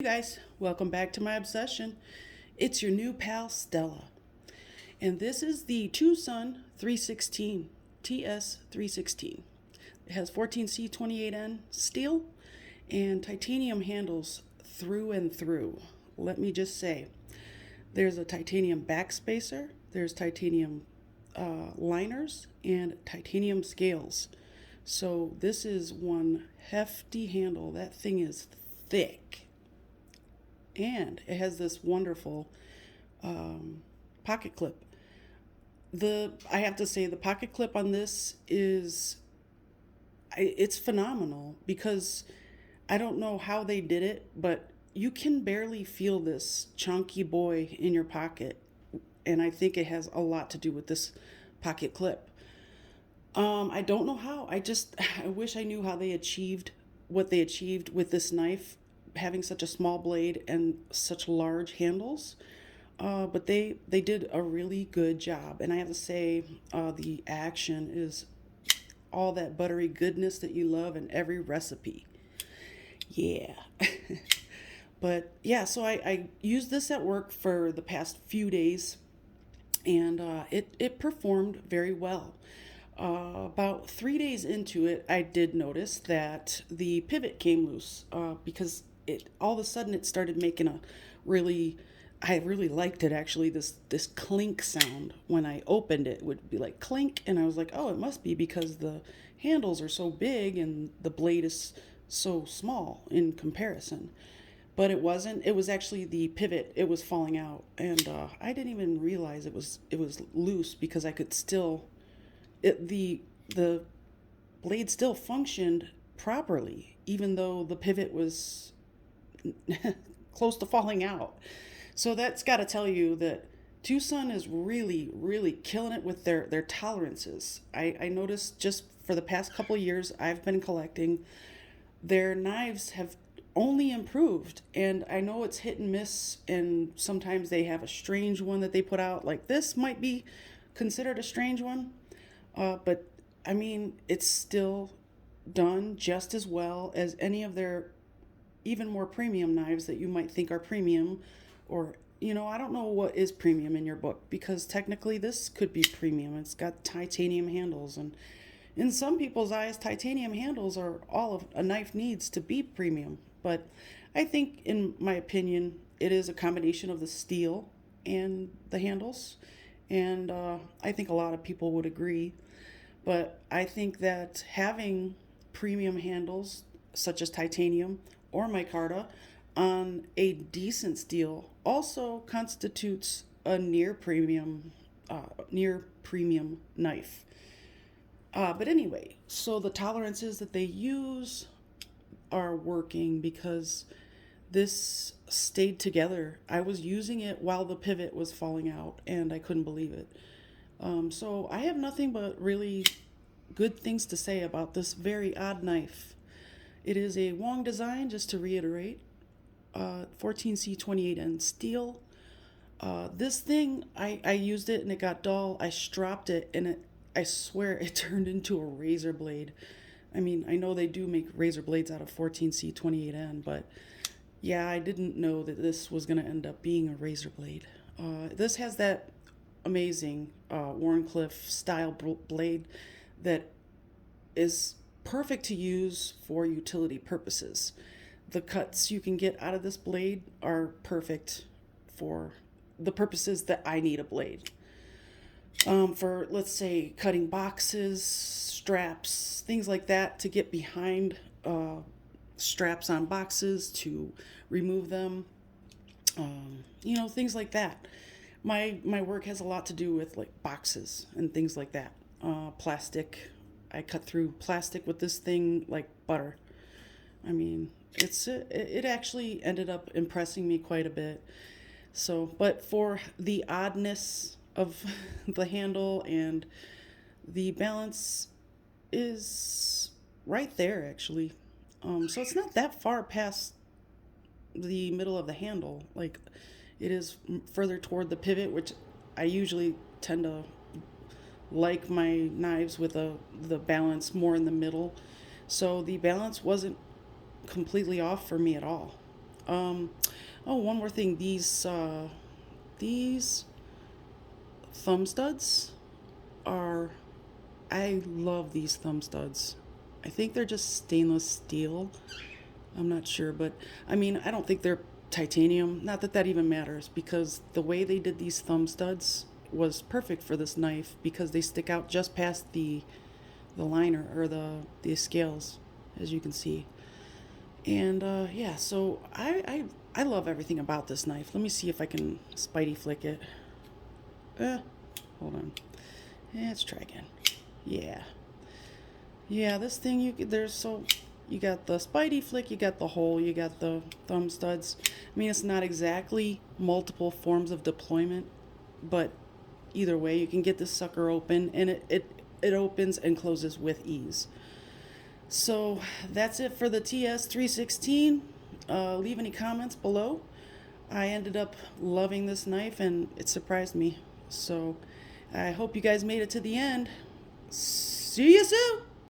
Hey guys, welcome back to my obsession. It's your new pal Stella, and this is the Twosun 316 TS316. It has 14C28N steel and titanium handles through and through. Let me just say, there's a titanium backspacer, there's titanium liners, and titanium scales. So this is one hefty handle. That thing is thick, and it has this wonderful pocket clip. I have to say the pocket clip on this it's phenomenal because I don't know how they did it, but you can barely feel this chunky boy in your pocket, and I think it has a lot to do with this pocket clip. I don't know how. I wish I knew how they achieved what they achieved with this knife, having such a small blade and such large handles. But they did a really good job, and I have to say, the action is all that buttery goodness that you love in every recipe. Yeah. But yeah, so I used this at work for the past few days, and it performed very well. About 3 days into it, I did notice that the pivot came loose because it all of a sudden it started making a really, I really liked it actually. This clink sound when I opened it would be like clink, and I was like, oh, it must be because the handles are so big and the blade is so small in comparison. But it wasn't. It was actually the pivot. It was falling out, and I didn't even realize it was loose because I could still the blade still functioned properly, even though the pivot was close to falling out. So that's got to tell you that Tucson is really, really killing it with their tolerances. I noticed just for the past couple of years I've been collecting, their knives have only improved. And I know it's hit and miss, and sometimes they have a strange one that they put out. Like this might be considered a strange one, but I mean, it's still done just as well as any of their even more premium knives that you might think are premium. Or, I don't know what is premium in your book, because technically this could be premium. It's got titanium handles, and in some people's eyes, titanium handles are all of a knife needs to be premium. But I think, in my opinion, it is a combination of the steel and the handles. And I think a lot of people would agree. But I think that having premium handles, such as titanium or micarta, on a decent steel also constitutes a near premium knife. But anyway, so the tolerances that they use are working because this stayed together. I was using it while the pivot was falling out, and I couldn't believe it. So I have nothing but really good things to say about this very odd knife. It is a Wong design, just to reiterate, 14C28N steel. This thing, I used it and it got dull. I stropped it, and I swear it turned into a razor blade. I mean, I know they do make razor blades out of 14C28N, but yeah, I didn't know that this was going to end up being a razor blade. This has that amazing Warncliffe style blade that is perfect to use for utility purposes. The cuts you can get out of this blade are perfect for the purposes that I need a blade. For, let's say, cutting boxes, straps, things like that, to get behind straps on boxes, to remove them, things like that. My work has a lot to do with like boxes and things like that. Plastic. I cut through plastic with this thing like butter. I mean, it actually ended up impressing me quite a bit. So, but for the oddness of the handle, and the balance is right there actually. So it's not that far past the middle of the handle. Like, it is further toward the pivot, which I usually tend to like my knives with the balance more in the middle. So the balance wasn't completely off for me at all. Oh, one more thing. These thumb studs are, I love these thumb studs. I think they're just stainless steel. I'm not sure, but I mean, I don't think they're titanium. Not that that even matters, because the way they did these thumb studs was perfect for this knife because they stick out just past the liner or the scales, as you can see. And yeah, so I love everything about this knife. Let me see if I can Spidey flick it. Hold on. Let's try again. Yeah. Yeah, this thing there's so you got the Spidey flick, you got the hole, you got the thumb studs. I mean, it's not exactly multiple forms of deployment, but either way, you can get this sucker open, and it opens and closes with ease. So that's it for the TS316. Leave any comments below. I ended up loving this knife, and it surprised me. So I hope you guys made it to the end. See you soon!